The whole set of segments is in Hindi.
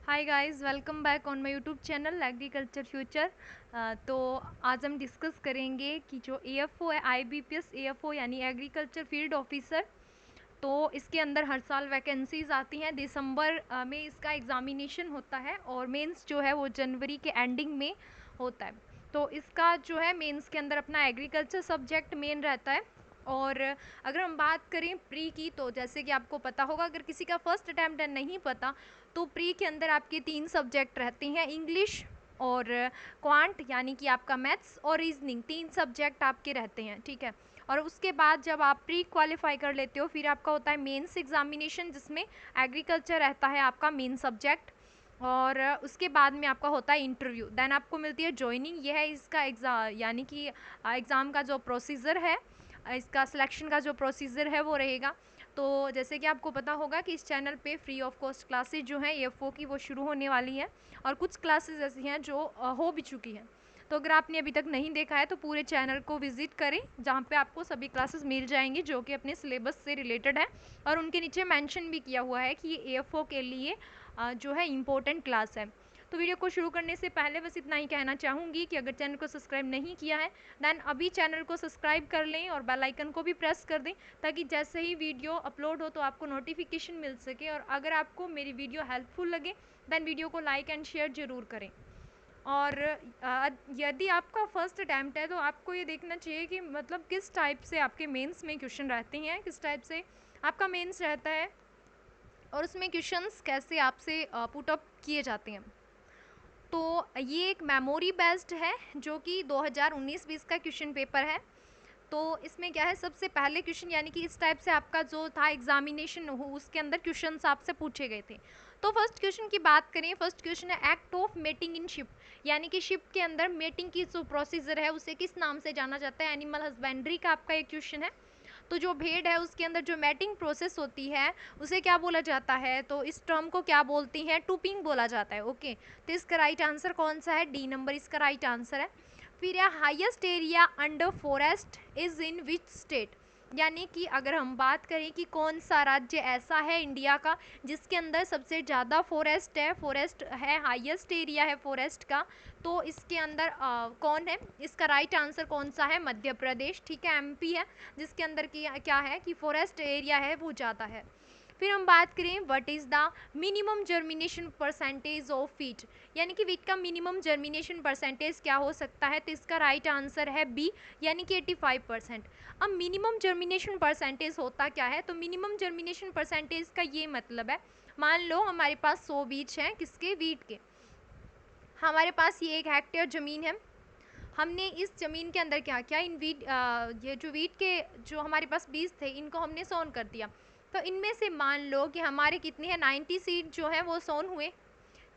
Hi guys, welcome back on my YouTube channel agriculture future. तो आज हम डिस्कस करेंगे कि जो एएफओ है, आईबीपीएस एएफओ यानी एग्रीकल्चर फील्ड ऑफिसर। तो इसके अंदर हर साल वैकेंसीज आती हैं। दिसंबर में इसका एग्जामिनेशन होता है और मेंस जो है वो जनवरी के एंडिंग में होता है। तो इसका जो है मेंस के अंदर अपना एग्रीकल्चर सब्जेक्ट मेन रहता है। और अगर हम बात करें प्री की, तो जैसे कि आपको पता होगा, अगर किसी का फर्स्ट अटैम्प्ट नहीं पता, तो प्री के अंदर आपके 3 सब्जेक्ट रहते हैं, इंग्लिश और क्वांट यानी कि आपका मैथ्स और रीजनिंग, 3 सब्जेक्ट आपके रहते हैं। ठीक है। और उसके बाद जब आप प्री क्वालिफाई कर लेते हो, फिर आपका होता है मेंस एग्जामिनेशन, जिसमें एग्रीकल्चर रहता है आपका मेन सब्जेक्ट। और उसके बाद में आपका होता है इंटरव्यू, देन आपको मिलती है ज्वाइनिंग। यह है इसका एग्ज़ाम यानी कि एग्ज़ाम का जो प्रोसीजर है, इसका सिलेक्शन का जो प्रोसीजर है वो रहेगा। तो जैसे कि आपको पता होगा कि इस चैनल पे फ्री ऑफ कॉस्ट क्लासेज जो हैं एएफओ की वो शुरू होने वाली हैं, और कुछ क्लासेस ऐसी हैं जो हो भी चुकी हैं। तो अगर आपने अभी तक नहीं देखा है तो पूरे चैनल को विजिट करें, जहाँ पे आपको सभी क्लासेस मिल जाएंगी जो कि अपने सिलेबस से रिलेटेड है। और उनके नीचे मेंशन भी किया हुआ है कि ये एएफओ के लिए जो है इम्पोर्टेंट क्लास है। तो वीडियो को शुरू करने से पहले बस इतना ही कहना चाहूँगी कि अगर चैनल को सब्सक्राइब नहीं किया है, देन अभी चैनल को सब्सक्राइब कर लें और बेल आइकन को भी प्रेस कर दें, ताकि जैसे ही वीडियो अपलोड हो तो आपको नोटिफिकेशन मिल सके। और अगर आपको मेरी वीडियो हेल्पफुल लगे, देन वीडियो को लाइक एंड शेयर ज़रूर करें। और यदि आपका फर्स्ट अटैम्प्ट है तो आपको ये देखना चाहिए कि मतलब किस टाइप से आपके मेंस में क्वेश्चन रहते हैं, किस टाइप से आपका मेंस रहता है, और उसमें क्वेश्चंस कैसे आपसे पुट अप किए जाते हैं। तो ये एक मेमोरी बेस्ड है, जो कि 2019-20 का क्वेश्चन पेपर है। तो इसमें क्या है, सबसे पहले क्वेश्चन यानी कि इस टाइप से आपका जो था एग्जामिनेशन हो, उसके अंदर क्वेश्चंस आपसे पूछे गए थे। तो फर्स्ट क्वेश्चन की बात करें, फर्स्ट क्वेश्चन है act of mating in ship, यानी कि शिप के अंदर मेटिंग की जो प्रोसीजर है उसे किस नाम से जाना जाता है। एनिमल हस्बेंड्री का आपका एक क्वेश्चन है। तो जो भेड़ है उसके अंदर जो मैटिंग प्रोसेस होती है उसे क्या बोला जाता है, तो इस टर्म को क्या बोलती हैं, टूपिंग बोला जाता है। ओके। तो इसका राइट आंसर कौन सा है, डी नंबर इसका राइट आंसर है। फिर है highest area under forest is in which state, यानी कि अगर हम बात करें कि कौन सा राज्य ऐसा है इंडिया का जिसके अंदर सबसे ज़्यादा फॉरेस्ट है, फॉरेस्ट है, हाईएस्ट एरिया है फॉरेस्ट का, तो इसके अंदर कौन है, इसका राइट आंसर कौन सा है, मध्य प्रदेश। ठीक है, एमपी है जिसके अंदर की क्या है कि फॉरेस्ट एरिया है वो ज़्यादा है। फिर हम बात करें what is the minimum germination percentage of wheat, यानी कि वीट का मिनिमम जर्मिनेशन परसेंटेज क्या हो सकता है, तो इसका राइट आंसर है बी, यानी कि 85%। अब मिनिमम जर्मिनेशन परसेंटेज होता क्या है, तो मिनिमम जर्मिनेशन परसेंटेज का ये मतलब है, मान लो हमारे पास 100 बीज हैं, किसके, वीट के। हमारे पास ये 1 हेक्टेयर ज़मीन है, हमने इस ज़मीन के अंदर क्या किया, इन वीट ये जो वीट के जो हमारे पास बीज थे इनको हमने सोन कर दिया। तो इनमें से मान लो कि हमारे कितने हैं, 90 सीड जो है वो सोन हुए।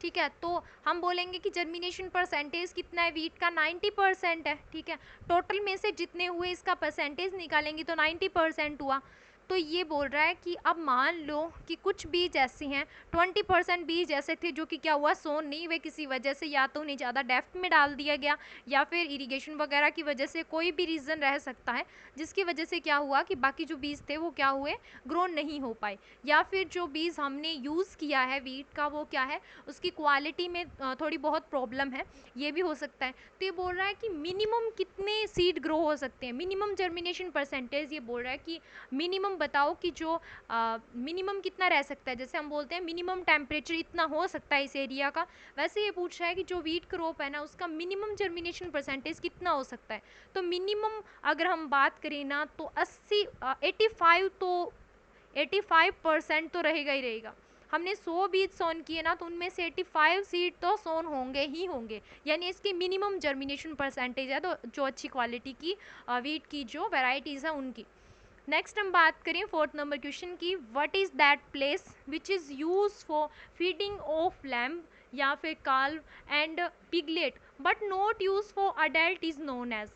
ठीक है, तो हम बोलेंगे कि जर्मिनेशन परसेंटेज कितना है, वीट का 90% है। ठीक है, टोटल में से जितने हुए इसका परसेंटेज निकालेंगे तो 90% हुआ। तो ये बोल रहा है कि अब मान लो कि कुछ बीज ऐसे हैं, 20% बीज ऐसे थे जो कि क्या हुआ, सोन नहीं हुए किसी वजह से, या तो उन्हें ज़्यादा डेप्थ में डाल दिया गया, या फिर इरिगेशन वगैरह की वजह से, कोई भी रीज़न रह सकता है जिसकी वजह से क्या हुआ कि बाकी जो बीज थे वो क्या हुए, ग्रो नहीं हो पाए। या फिर जो बीज हमने यूज़ किया है वीट का वो क्या है, उसकी क्वालिटी में थोड़ी बहुत प्रॉब्लम है, ये भी हो सकता है। तो ये बोल रहा है कि मिनिमम कितने सीड ग्रो हो सकते हैं, मिनिमम जर्मिनेशन परसेंटेज, ये बोल रहा है कि मिनिमम बताओ कि जो मिनिमम कितना रह सकता है। जैसे हम बोलते हैं मिनिमम टेम्परेचर इतना हो सकता है इस एरिया का, वैसे ये पूछ रहा है कि जो वीट क्रॉप है ना उसका मिनिमम जर्मिनेशन परसेंटेज कितना हो सकता है। तो मिनिमम अगर हम बात करें ना तो 85% तो रहेगा ही रहेगा। हमने 100 बीज सोन किए ना, तो उनमें से 85 सीड तो सोन होंगे ही होंगे, यानी इसकी मिनिमम जर्मिनेशन परसेंटेज है। तो जो अच्छी क्वालिटी की वीट की जो वेराइटीज़ हैं उनकी। नेक्स्ट हम बात करें 4th नंबर क्वेश्चन की, what is that place which is use for feeding of lamb या फिर calf and piglet but not use for adult is known as,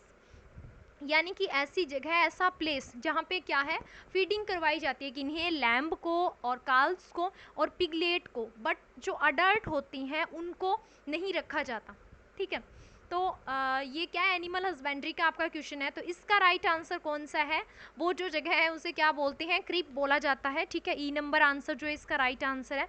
यानी कि ऐसी जगह, ऐसा प्लेस जहाँ पे क्या है, फीडिंग करवाई जाती है किन्हें, लैम्ब को और काल्व्स को और पिगलेट को, बट जो अडल्ट होती हैं उनको नहीं रखा जाता। ठीक है, तो ये क्या है, एनिमल हस्बेंड्री का आपका क्वेश्चन है। तो इसका राइट आंसर कौन सा है, वो जो जगह है उसे क्या बोलते हैं, क्रीप बोला जाता है। ठीक है, ई नंबर आंसर जो है इसका राइट आंसर है।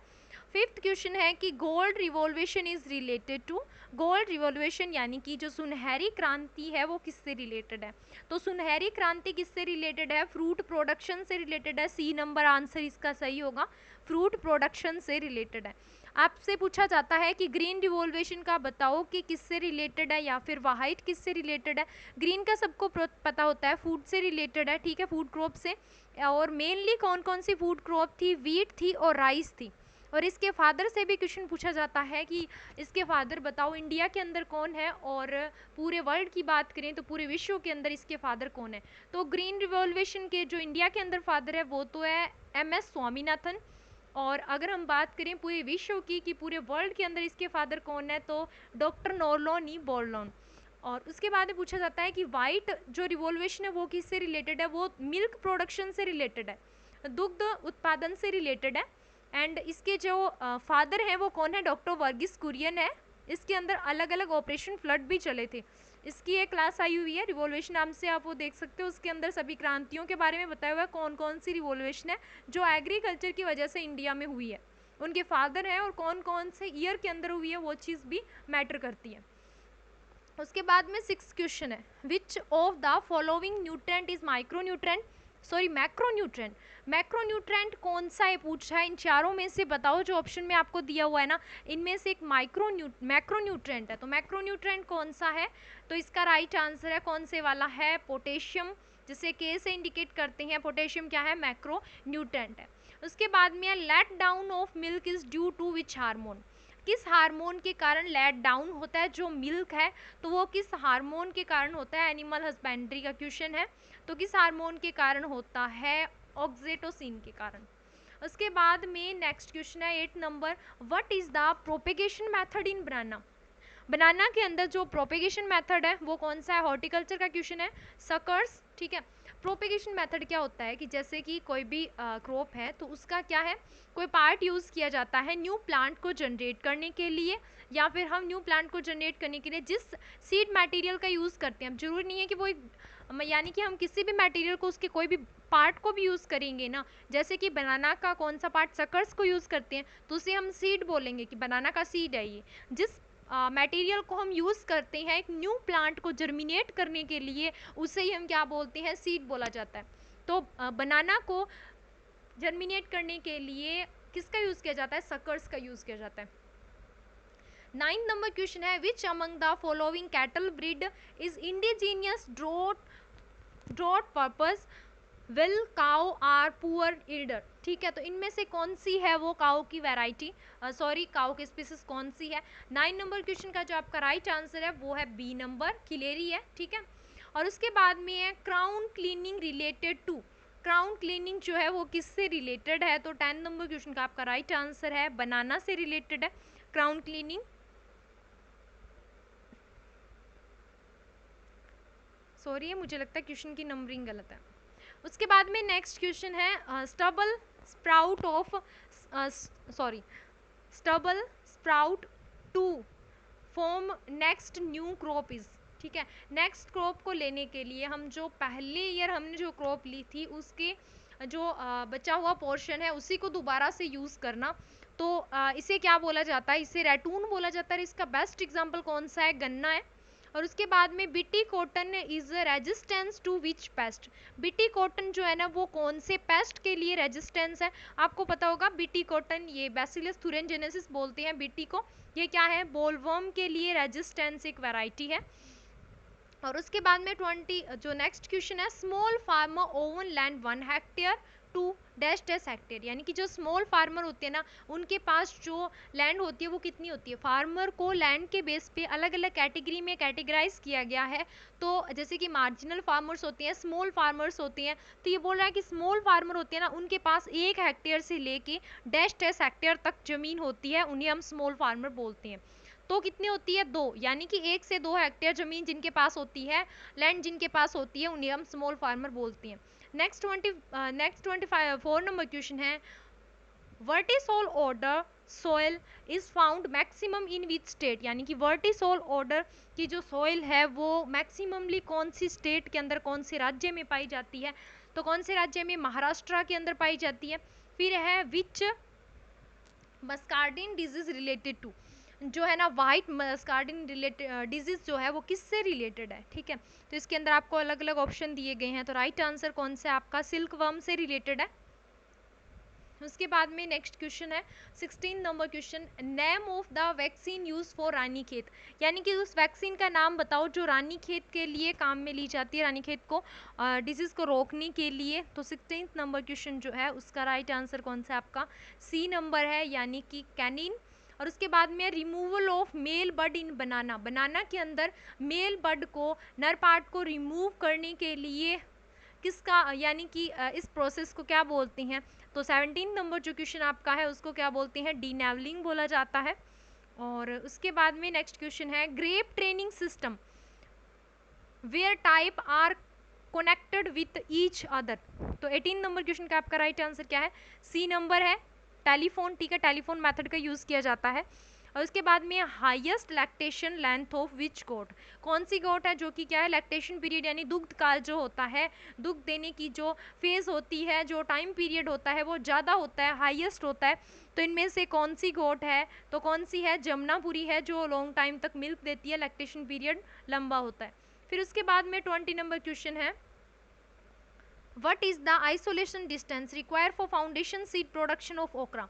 फिफ्थ क्वेश्चन है कि gold revolution is related to, gold revolution यानी कि जो सुनहरी क्रांति है वो किससे रिलेटेड है? तो सुनहरी क्रांति किससे रिलेटेड है? फ्रूट प्रोडक्शन से रिलेटेड है। सी नंबर आंसर इसका सही होगा, फ्रूट प्रोडक्शन से रिलेटेड है। आपसे पूछा जाता है कि ग्रीन रिवॉल्यूशन का बताओ कि किससे रिलेटेड है, या फिर वाइट किससे रिलेटेड है? ग्रीन का सबको पता होता है, फूड से रिलेटेड है, ठीक है, फूड क्रॉप से। और मेनली कौन कौन सी फूड क्रॉप थी? वीट थी और राइस थी। और इसके फादर से भी क्वेश्चन पूछा जाता है कि इसके फादर बताओ इंडिया के अंदर कौन है, और पूरे वर्ल्ड की बात करें तो पूरे विश्व के अंदर इसके फादर कौन है? तो ग्रीन रिवॉल्यूशन के जो इंडिया के अंदर फादर है वो तो है MS स्वामीनाथन। और अगर हम बात करें पूरे विश्व की कि पूरे वर्ल्ड के अंदर इसके फादर कौन है, तो डॉक्टर नॉर्लोनी बोरलॉन। और उसके बाद में पूछा जाता है कि वाइट जो रिवॉल्यूशन है वो किससे रिलेटेड है? वो मिल्क प्रोडक्शन से रिलेटेड है, दुग्ध उत्पादन से रिलेटेड है। एंड इसके जो फादर हैं वो कौन है? डॉक्टर वर्गीस कुरियन है। इसके अंदर अलग अलग ऑपरेशन फ्लड भी चले थे। इसकी एक क्लास आई हुई है रिवॉल्यूशन नाम से, आप वो देख सकते हो। उसके अंदर सभी क्रांतियों के बारे में बताया हुआ है, कौन कौन सी रिवॉल्यूशन है जो एग्रीकल्चर की वजह से इंडिया में हुई है, उनके फादर हैं और कौन कौन से ईयर के अंदर हुई है, वो चीज़ भी मैटर करती है। उसके बाद में 6 क्वेश्चन है, which of the following nutrient is micronutrient, sorry macronutrient. Macronutrient कौन सा है पूछा है, इन चारों में से बताओ जो ऑप्शन में आपको दिया हुआ है ना, इनमें से एक मैक्रोन्यूट्रेंट है। तो मैक्रोन्यूट्रेंट कौन सा है? तो इसका राइट आंसर है कौन से वाला है? पोटेशियम, जिसे के से इंडिकेट करते हैं। पोटेशियम क्या है? मैक्रोन्यूट्रेंट है। उसके बाद में let down of milk is due to which hormone, किस हार्मोन के कारण लेट डाउन होता है जो मिल्क है, तो वो किस हार्मोन के कारण होता है? एनिमल हस्बेंड्री का क्वेश्चन है। तो किस हार्मोन के कारण होता है? ऑक्सीटोसिन के कारण। उसके बाद में नेक्स्ट क्वेश्चन है 8 number, what is the propagation method in banana. Banana के अंदर जो प्रोपेगेशन मेथड है वो कौन सा है? हॉर्टिकल्चर का क्वेश्चन है, सकर्स, ठीक है। प्रोपेगेशन मेथड क्या होता है कि जैसे कि कोई भी क्रॉप है तो उसका क्या है, कोई पार्ट यूज़ किया जाता है न्यू प्लांट को जनरेट करने के लिए, या फिर हम न्यू प्लांट को जनरेट करने के लिए जिस सीड मटेरियल का यूज़ करते हैं, हम जरूरी नहीं है कि वो यानी कि हम किसी भी मटेरियल को उसके कोई भी पार्ट को भी यूज़ करेंगे ना। जैसे कि बनाना का कौन सा पार्ट, सकर्स को यूज़ करते हैं, तो उसे हम सीड बोलेंगे कि बनाना का सीड है ये। जिस मटेरियल को हम यूज़ करते हैं एक न्यू प्लांट को जर्मिनेट करने के लिए, उसे ही हम क्या बोलते हैं? सीड बोला जाता है। तो बनाना को जर्मिनेट करने के लिए किसका यूज़ किया जाता है? सकर्स का यूज़ किया जाता है। 9 नंबर क्वेश्चन है, which among the following cattle breed is indigenous drought purpose will cow are poor yielder, ठीक है। तो इनमें से कौन सी है वो काउ की वैरायटी, सॉरी काउ की स्पीसीज कौन सी है? 9 नंबर क्वेश्चन का जो आपका राइट आंसर है वो है बी नंबर, खिलेरी है, ठीक है। और उसके बाद में है crown cleaning related to, crown cleaning जो है वो किससे रिलेटेड है? तो 10 नंबर क्वेश्चन का आपका राइट आंसर है बनाना से रिलेटेड है क्राउन क्लीनिंग। सॉरी है, मुझे लगता है क्वेश्चन की नंबरिंग गलत है। उसके बाद में नेक्स्ट क्वेश्चन है, stubble sprout of stubble sprout to form next new crop is, ठीक है। नेक्स्ट क्रॉप को लेने के लिए हम जो पहले ईयर हमने जो क्रॉप ली थी उसके जो बचा हुआ पोर्शन है उसी को दोबारा से यूज़ करना, तो इसे क्या बोला जाता है? इसे रैटून बोला जाता है। इसका बेस्ट एग्जाम्पल कौन सा है? गन्ना है। और उसके बाद में BT cotton is resistance to which pest, BT cotton जो है ना वो कौन से पेस्ट के लिए रेजिस्टेंस है? आपको पता होगा बीटी कॉटन, ये बैसिलस thuringiensis बोलते हैं बीटी को, ये क्या है? बोलवर्म के लिए रेजिस्टेंस एक वैरायटी है। और उसके बाद में 20 जो नेक्स्ट क्वेश्चन है, small farmer own land 1 hectare to dash dash hectare, यानी कि जो स्मॉल फार्मर होते हैं ना उनके पास जो लैंड होती है वो कितनी होती है? फार्मर को लैंड के बेस पे अलग अलग कैटेगरी में कैटेगराइज किया गया है। तो जैसे कि मार्जिनल फार्मर्स होते हैं, स्मॉल फार्मर्स होते हैं, तो ये बोल रहा है कि स्मॉल फार्मर होते हैं ना उनके पास 1 हेक्टेयर से लेके डैश डैश हेक्टेयर तक जमीन होती है, उन्हें हम स्मॉल फार्मर बोलते हैं। तो कितनी होती है? 2, यानी कि 1 से 2 हेक्टेयर जमीन जिनके पास होती है, लैंड जिनके पास होती है, उन्हें हम स्मॉल फार्मर बोलते हैं। नेक्स्ट 4 नंबर क्वेश्चन है, vertisol order soil is found maximum in which state, यानी कि वर्टिसोल ऑर्डर की जो सोयल है वो मैक्सिममली कौन सी स्टेट के अंदर, कौन से राज्य में पाई जाती है? तो कौन से राज्य में? महाराष्ट्र के अंदर पाई जाती है। फिर है विच मस्कार्डिन डिजीज रिलेटेड टू, जो है ना वाइट मस्कार्डिन रिलेटेड डिजीज जो है वो किससे रिलेटेड है, ठीक है। तो इसके अंदर आपको अलग अलग ऑप्शन दिए गए हैं, तो राइट आंसर कौन सा है आपका, सिल्क वर्म से रिलेटेड है। उसके बाद में नेक्स्ट क्वेश्चन है 16 number question, name of the vaccine use for Ranikhet, यानी कि उस वैक्सीन का नाम बताओ जो रानीखेत के लिए काम में ली जाती है, रानीखेत को डिजीज को रोकने के लिए। तो 16 नंबर क्वेश्चन जो है उसका राइट आंसर कौन सा है आपका, सी नंबर है, यानी कि कैनिन। और उसके बाद में removal of male bud in banana, banana के अंदर मेल बड को, नर पार्ट को रिमूव करने के लिए किसका, यानी कि इस प्रोसेस को क्या बोलते हैं। तो 17 नंबर जो क्वेश्चन आपका है उसको क्या बोलते हैं, डीनेवलिंग बोला जाता है। और उसके बाद में नेक्स्ट क्वेश्चन है grape training system where type are connected with each other. तो 18 नंबर क्वेश्चन का आपका राइट आंसर क्या है, सी नंबर है, टेलीफोन, ठीक है, टेलीफोन मेथड का यूज किया जाता है। और उसके बाद में highest lactation length of which goat, कौन सी गोट है जो कि क्या है, लैक्टेशन पीरियड यानी दुग्ध काल जो होता है, दुग्ध देने की जो फेज होती है, जो टाइम पीरियड होता है वो ज़्यादा होता है, हाईएस्ट होता है। तो इनमें से कौन सी गोट है, तो कौन सी है, जमुनापुरी है, जो लॉन्ग टाइम तक मिल्क देती है, लैक्टेशन पीरियड लंबा होता है। फिर उसके बाद में 20 नंबर क्वेश्चन है what is the isolation distance require for foundation seed production of ओकरा।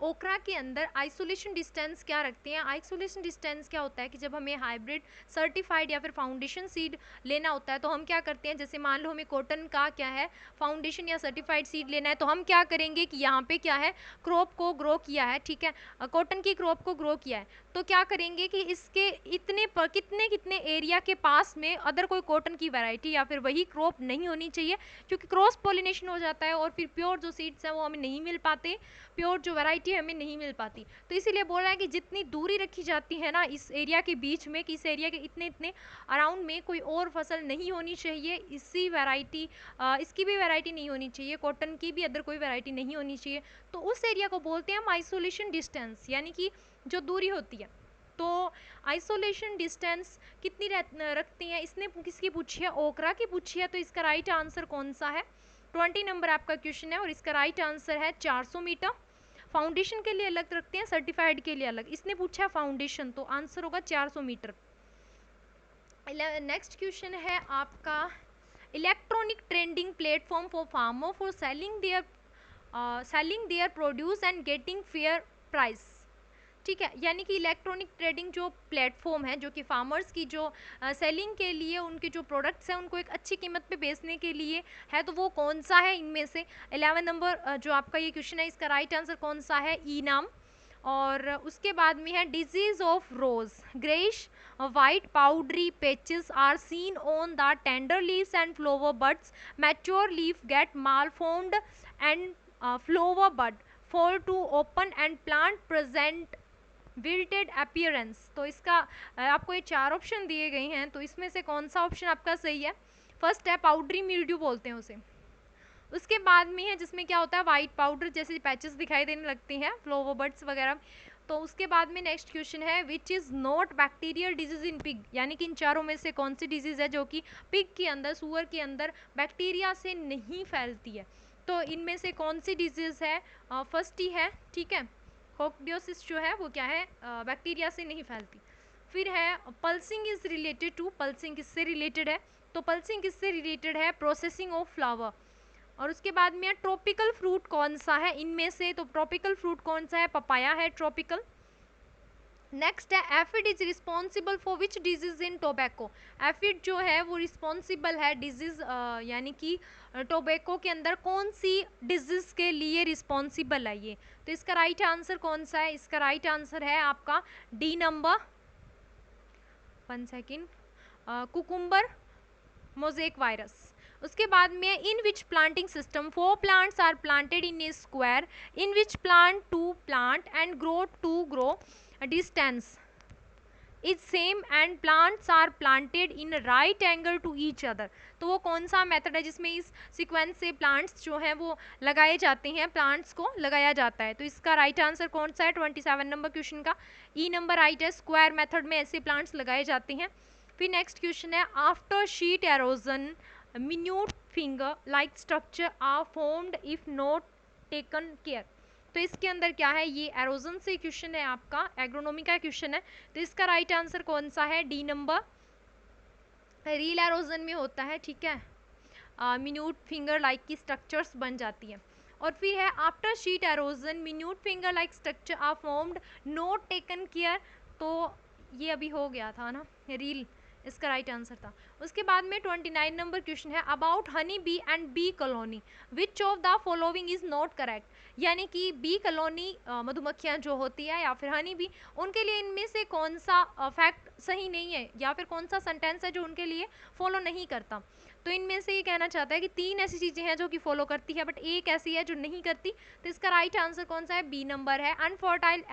ओकरा के अंदर आइसोलेशन डिस्टेंस क्या रखते हैं, आइसोलेशन डिस्टेंस क्या होता है कि जब हमें हाइब्रिड सर्टिफाइड या फिर फाउंडेशन सीड लेना होता है तो हम क्या करते हैं, जैसे मान लो हमें कॉटन का क्या है फाउंडेशन या सर्टिफाइड सीड लेना है, तो हम क्या करेंगे कि यहाँ पे क्या है क्रॉप को ग्रो किया है, ठीक है, कॉटन की क्रॉप को ग्रो किया है, तो क्या करेंगे कि इसके इतने कितने कितने एरिया के पास में अदर कोई कॉटन की वैरायटी या फिर वही क्रॉप नहीं होनी चाहिए, क्योंकि क्रॉस पॉलिनेशन हो जाता है और फिर प्योर जो सीड्स हैं वो हमें नहीं मिल पाते, प्योर जो वैरायटी हमें नहीं मिल पाती। तो इसीलिए बोल रहा है कि जितनी दूरी रखी जाती है ना इस एरिया के बीच में, कि इस एरिया के इतने इतने अराउंड में कोई और फसल नहीं होनी चाहिए, इसी वैरायटी इसकी भी वैरायटी नहीं होनी चाहिए, कॉटन की भी अदर कोई वैरायटी नहीं होनी चाहिए, तो उस एरिया को बोलते हैं हम आइसोलेशन डिस्टेंस, यानी कि जो दूरी होती है। तो आइसोलेशन डिस्टेंस कितनी रखती हैं, इसने किसकी पूछी है, ओकरा की पूछी है, तो इसका राइट आंसर कौन सा है, 20 नंबर आपका क्वेश्चन है और इसका राइट आंसर है 400 मीटर। फाउंडेशन के लिए अलग रखते हैं, सर्टिफाइड के लिए अलग, इसने पूछा फाउंडेशन, तो आंसर होगा 400 मीटर। नेक्स्ट क्वेश्चन है आपका electronic trading platform for farmer for selling their produce and getting fair price, ठीक है, यानी कि इलेक्ट्रॉनिक ट्रेडिंग जो प्लेटफॉर्म है जो कि फार्मर्स की जो सेलिंग के लिए उनके जो प्रोडक्ट्स हैं उनको एक अच्छी कीमत पे बेचने के लिए है, तो वो कौन सा है इनमें से। 11 नंबर जो आपका ये क्वेश्चन है इसका राइट आंसर कौन सा है, ई नाम। और उसके बाद में है disease of rose, greyish white powdery patches are seen on the tender leaves and flower buds, mature leaf get malformed and flower bud fall to open and plant present wilted appearance. तो इसका आपको ये 4 ऑप्शन दिए गए हैं, तो इसमें से कौन सा ऑप्शन आपका सही है, फर्स्ट है पाउडरी मिल्ड्यू बोलते हैं उसे। उसके बाद में है जिसमें क्या होता है वाइट पाउडर जैसे पैचेस दिखाई देने लगती हैं फ्लावर बड्स वगैरह। तो उसके बाद में नेक्स्ट क्वेश्चन है which is not bacterial disease in pig, यानी कि इन चारों में से कौन सी डिजीज़ है जो कि पिग के अंदर, सुअर के अंदर बैक्टीरिया से नहीं फैलती है। तो इनमें से कौन सी डिजीज़ है, फर्स्ट ही है, ठीक है, कोक्डियोसिस जो है वो क्या है, बैक्टीरिया से नहीं फैलती। फिर है pulsing is related to, pulsing किससे रिलेटेड है, तो पल्सिंग किससे रिलेटेड है, प्रोसेसिंग ऑफ फ्लावर। और उसके बाद में ट्रॉपिकल फ्रूट कौन सा है इनमें से, तो ट्रॉपिकल फ्रूट कौन सा है, पपाया है ट्रॉपिकल। नेक्स्ट है aphid is responsible for which disease in tobacco, aphid जो है वो रिस्पॉन्सिबल है डिजीज यानी कि टोबैको के अंदर कौन सी डिजीज के लिए रिस्पॉन्सिबल है ये। तो इसका राइट आंसर कौन सा है, इसका राइट आंसर है आपका D number, 1 second, cucumber mosaic virus. उसके बाद में in which planting system 4 plants are planted in a square in which plant to plant and grow distance is same and plants are planted in right angle to each other. तो वो कौन सा मेथड है जिसमें इस सीक्वेंस से प्लांट्स जो हैं वो लगाए जाते हैं, प्लांट्स को लगाया जाता है। तो इसका राइट आंसर कौन सा है 27 नंबर क्वेश्चन का, ई नंबर राइट है, स्क्वायर मेथड में ऐसे प्लांट्स लगाए जाते हैं। फिर नेक्स्ट क्वेश्चन है after sheet halogen minute finger like structure are formed if not taken care, तो इसके अंदर क्या है, ये एरोजन से क्वेश्चन है, आपका एग्रोनॉमी का क्वेश्चन है। तो इसका राइट आंसर कौन सा है, डी नंबर, रील एरोजन में होता है, ठीक है। मिन्यूट फिंगर लाइक की स्ट्रक्चर्स बन जाती हैं। और फिर है after sheet erosion minute finger like structure are formed not taken care, तो ये अभी हो गया था ना, रील इसका राइट आंसर था। उसके बाद में 29 नंबर क्वेश्चन है about honey bee and bee colony which of the following is not correct, यानी कि बी कॉलोनी मधुमक्खियाँ जो होती है या फिर हनी बी, उनके लिए इनमें से कौन सा फैक्ट सही नहीं है या फिर कौन सा सेंटेंस है जो उनके लिए फॉलो नहीं करता। तो इनमें से ये कहना चाहता है कि 3 ऐसी चीज़ें हैं जो कि फॉलो करती है बट एक ऐसी है जो नहीं करती। तो इसका राइट आंसर कौन सा है, बी नंबर है, unfertile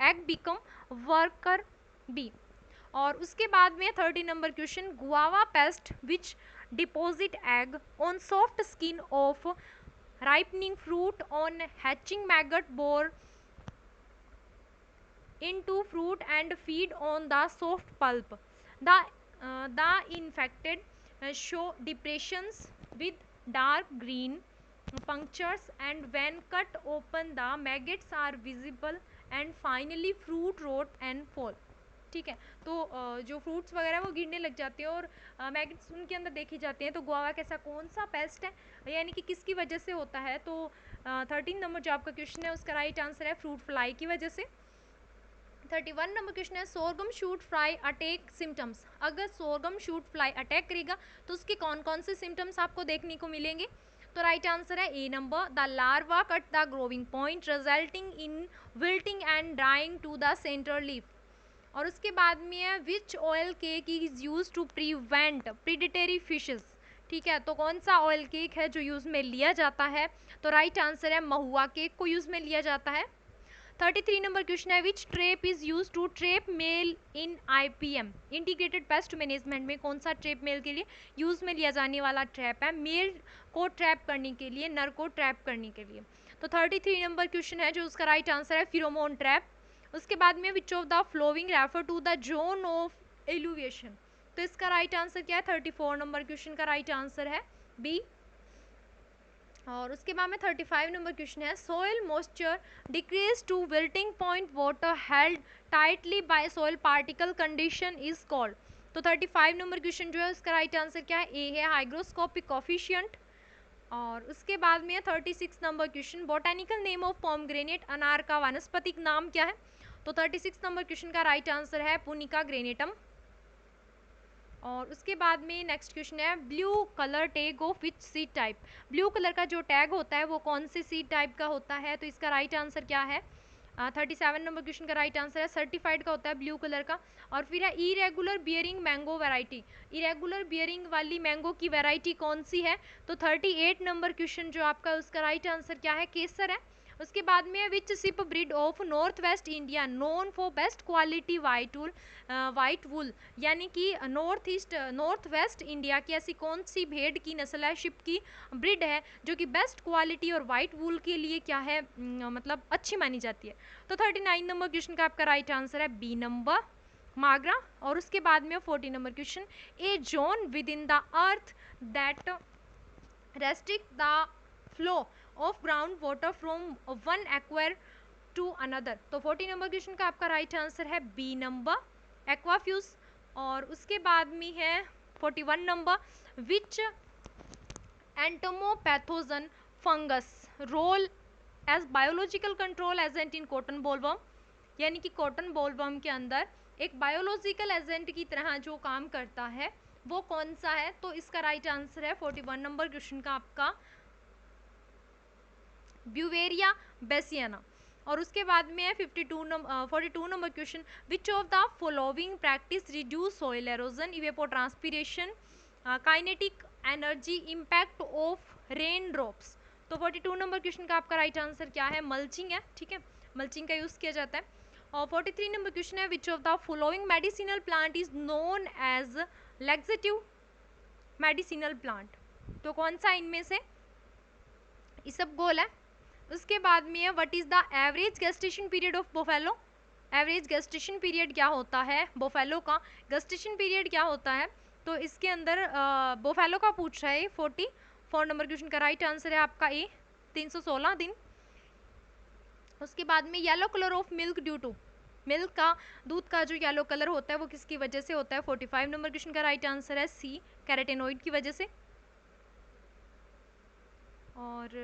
egg become worker bee. और उसके बाद में 30 number question guava paste which deposit egg on soft skin of ripening fruit on hatching maggot bore into fruit and feed on the soft pulp. The infected show depressions with dark green punctures and when cut open the maggots are visible and finally fruit rot and fall. ठीक है, तो जो फ्रूट्स वगैरह वो गिरने लग जाते हैं और मैगट्स उनके अंदर देखे जाते हैं। तो गुआवा कैसा कौन सा पेस्ट है, यानी कि किसकी वजह से होता है, तो 13 नंबर जो आपका क्वेश्चन है उसका राइट आंसर है फ्रूट फ्लाई की वजह से। 31 नंबर क्वेश्चन है sorghum shoot fly attack symptoms, अगर सोरगम शूट फ्लाई अटैक करेगा तो उसके कौन कौन से सिम्टम्स आपको देखने को मिलेंगे। तो राइट आंसर है A number, the larva cut the growing point resulting in wilting and drying to the centre leaf. और उसके बाद में है which oil cake is use to prevent predatory fishes, ठीक है। तो कौन सा ऑयल केक है जो यूज़ में लिया जाता है, तो राइट आंसर है महुआ केक को यूज़ में लिया जाता है। 33 नंबर क्वेश्चन है which trap is use to trap male in IPM integrated pest management में, कौन सा ट्रेप मेल के लिए यूज़ में लिया जाने वाला ट्रैप है, मेल को ट्रैप करने के लिए, नर को ट्रैप करने के लिए। तो 33 नंबर क्वेश्चन है जो उसका राइट आंसर है फिरोमोन ट्रैप। उसके बाद में which of the following refer to the zone of elevation, तो इसका राइट आंसर क्या है, 34 नंबर क्वेश्चन का राइट आंसर है बी। और उसके बाद में 35 नंबर क्वेश्चन है soil moisture decrease to wilting point water held tightly by soil particle condition is called. तो 35 नंबर क्वेश्चन जो है उसका राइट आंसर क्या है, ए है हाइग्रोस्कोपिक कोफिशिएंट। और उसके बाद में 36 number question botanical name of pomegranate, अनार का वानस्पतिक नाम क्या है। तो 36 नंबर क्वेश्चन का राइट आंसर है पुनिका ग्रेनेटम। और उसके बाद में नेक्स्ट क्वेश्चन है blue colour tag of which seed type, blue colour का जो टैग होता है वो कौन से सीड टाइप का होता है। तो इसका राइट आंसर क्या है, 37 नंबर क्वेश्चन का राइट आंसर है सर्टिफाइड का होता है ब्लू कलर का। और फिर है irregular bearing mango variety, irregular bearing वाली मैंगो की वैरायटी कौन सी है। तो 38 नंबर क्वेश्चन जो आपका उसका राइट आंसर क्या है, केसर है। उसके बाद में which sheep breed of north west India known for best quality white wool, यानी कि नॉर्थ वेस्ट इंडिया की ऐसी कौन सी भेड़ की नस्ल है, शिप की ब्रीड है जो कि बेस्ट क्वालिटी और वाइट वूल के लिए क्या है, मतलब अच्छी मानी जाती है। तो 39 नंबर क्वेश्चन का आपका राइट आंसर है बी नंबर माग्रा। और उसके बाद में 40 number question A zone with in the earth that restrict the flow of ground water from one aquarium to another। तो 40 नंबर क्वेश्चन का आपका राइट आंसर है बी नंबर एक्वाफ्यूज। और उसके बाद में है 41 नंबर which entomopathogen fungus role as biological control agent in cotton bollworm, यानी कि कॉटन बोलवर्म के अंदर एक बायोलॉजिकल एजेंट की तरह जो काम करता है वो कौन सा है। तो इसका राइट आंसर है 41 नंबर क्वेश्चन का आपका ब्यूवेरिया बेसियाना। और उसके बाद में है 42 number question which of the following practice reduce soil halogen evapotranspiration kinetic energy impact of rain drops. तो 42 नंबर क्वेश्चन का आपका राइट आंसर क्या है, मल्चिंग है, ठीक है, मल्चिंग का यूज़ किया जाता है। और 43 नंबर क्वेश्चन है which of the following medicinal plant is known as laxative medicinal plant, तो कौन सा इनमें से इसबगोल है। उसके बाद में है what is the average gestation period of buffalo, average gestation period क्या होता है बोफेलो का, गेस्टेशन पीरियड क्या होता है। तो इसके अंदर बोफेलो का पूछ रहा है 44 नंबर क्वेश्चन का राइट आंसर है आपका ए 316 दिन। उसके बाद में yellow colour of milk due to, milk का, दूध का जो येलो कलर होता है वो किसकी वजह से होता है? 45 नंबर क्वेश्चन का राइट आंसर है सी, कैरोटीनॉइड की वजह से। और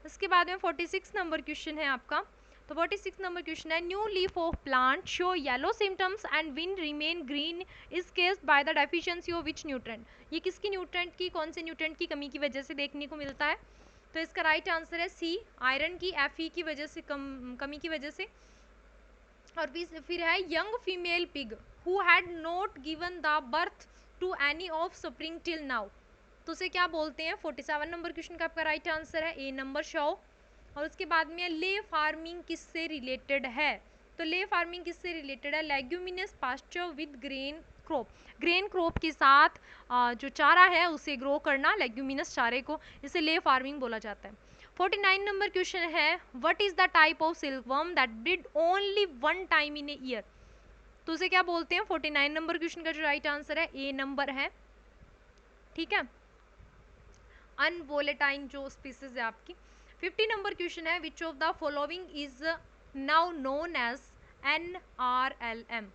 उसके बाद में 46 नंबर क्वेश्चन है आपका। तो 46 नंबर क्वेश्चन है, new leaf of plant show yellow symptoms and win remain green is केस्ड by the deficiency of which nutrient. ये किसकी न्यूट्रेंट की, कौन से न्यूट्रेंट की कमी की वजह से देखने को मिलता है? तो इसका राइट आंसर है सी, आयरन की, Fe की वजह से, कमी की वजह से। और फिर है young female pig who had not given the birth to any offspring till now, तो उसे क्या बोलते हैं? 47 नंबर क्वेश्चन का आपका राइट आंसर है ए नंबर शो। और उसके बाद में ले फार्मिंग किससे रिलेटेड है? तो ले फार्मिंग किससे रिलेटेड है? Leguminous pasture with grain crop, grain crop के साथ जो चारा है उसे ग्रो करना, लेग्यूमिनस चारे को, इसे ले फार्मिंग बोला जाता है। 49 नंबर क्वेश्चन है, what is the type of silkworm that breed only one time in a year, तो उसे क्या बोलते हैं? 49 नंबर क्वेश्चन का जो राइट आंसर है ए नंबर है, ठीक है, अनवोलेटाइन जो स्पीसीज है आपकी। 50 नंबर क्वेश्चन है, which of the following is now known as NRLM,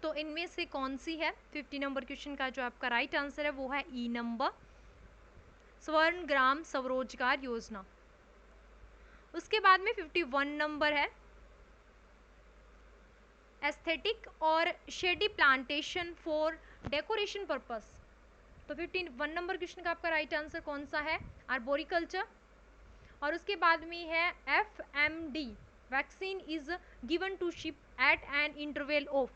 तो इनमें से कौन सी है? 50 नंबर क्वेश्चन का जो आपका राइट आंसर है वो है ई नंबर, स्वर्ण ग्राम स्वरोजगार योजना। उसके बाद में 51 नंबर है, एस्थेटिक और shady plantation for decoration purpose, तो 51 नंबर क्वेश्चन का आपका राइट आंसर कौन सा है? आर्बोरिकल्चर। और उसके बाद में है FMD, vaccine is given to sheep at an interval of,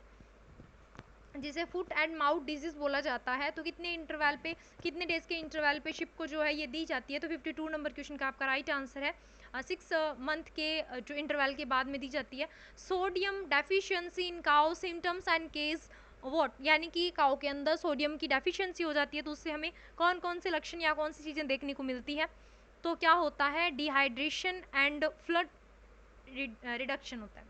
जिसे फुट एंड माउथ डिजीज बोला जाता है, तो कितने इंटरवल पे, कितने डेज के इंटरवल पे शिप को जो है ये दी जाती है? तो 52 नंबर क्वेश्चन का आपका राइट आंसर है 6 मंथ के जो इंटरवल के बाद में दी जाती है। Sodium deficiency in cow symptoms and case what, यानी कि काउ के अंदर सोडियम की डेफिशिएंसी हो जाती है तो उससे हमें कौन कौन से लक्षण या कौन सी चीज़ें देखने को मिलती है? तो क्या होता है? डिहाइड्रेशन एंड फ्लड रिडक्शन होता है।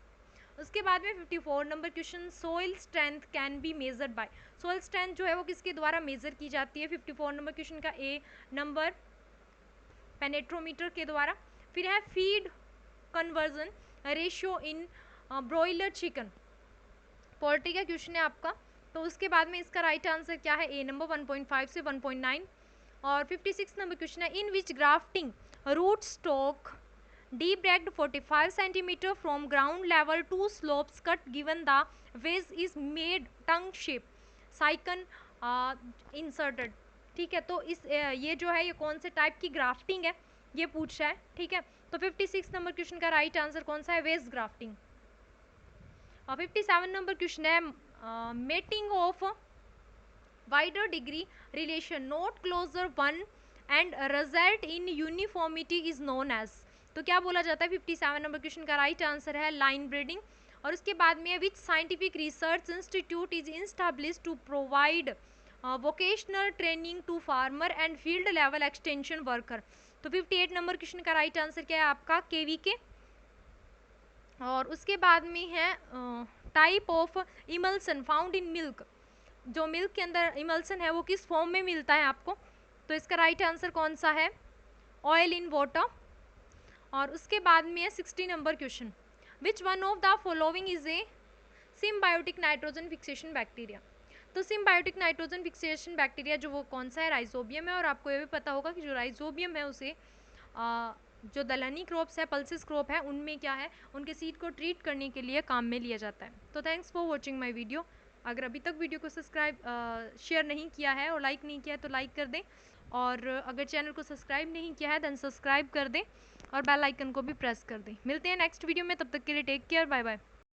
उसके बाद में 54 number question, soil strength can be measured by, soil strength जो है वो किसके द्वारा मेजर की जाती है? 54 नंबर क्वेश्चन का ए नंबर, पेनेट्रोमीटर के द्वारा। फिर है feed conversion ratio in broiler chicken, poultry का क्वेश्चन है आपका, तो उसके बाद में इसका राइट आंसर क्या है? ए नंबर 1.5 से 1.9। और 56 नंबर क्वेश्चन है, in which grafting root stock deep break 45 centimeter from ground level to slopes cut given the vase is made tongue shape cycon inserted, ठीक है, तो इस ये जो है ये कौन से टाइप की ग्राफ्टिंग है ये पूछ रहा है, ठीक है। तो 56 नंबर क्वेश्चन का राइट आंसर कौन सा है? Veg grafting. और 57 नंबर क्वेश्चन है, mating of wider degree relation not closer one and result in uniformity is known as, तो क्या बोला जाता है? 57 नंबर क्वेश्चन का राइट आंसर है लाइन ब्रीडिंग। और उसके बाद में which scientific research institute is established to provide vocational training to farmer and field level extension worker, तो 58 नंबर क्वेश्चन का राइट आंसर क्या है आपका? KVK। और उसके बाद में है type of emulsion found in milk, जो मिल्क के अंदर इमल्सन है वो किस फॉर्म में मिलता है आपको? तो इसका राइट आंसर कौन सा है? Oil in water. और उसके बाद में है 60 number question, which one of the following is a symbiotic nitrogen fixation bacteria, तो सिम्बायोटिक नाइट्रोजन फिक्सेशन बैक्टीरिया जो वो कौन सा है? राइजोबियम है। और आपको ये भी पता होगा कि जो राइजोबियम है उसे जो दलहनी क्रॉप्स है, पल्सेस क्रॉप है, उनमें क्या है? उनके सीड को ट्रीट करने के लिए काम में लिया जाता है। तो thanks for watching my video. अगर अभी तक वीडियो को शेयर नहीं किया है और लाइक नहीं किया है तो लाइक कर दें, और अगर चैनल को सब्सक्राइब नहीं किया है देन सब्सक्राइब कर दें और बेल आइकन को भी प्रेस कर दें। मिलते हैं नेक्स्ट वीडियो में, तब तक के लिए टेक केयर, बाय बाय।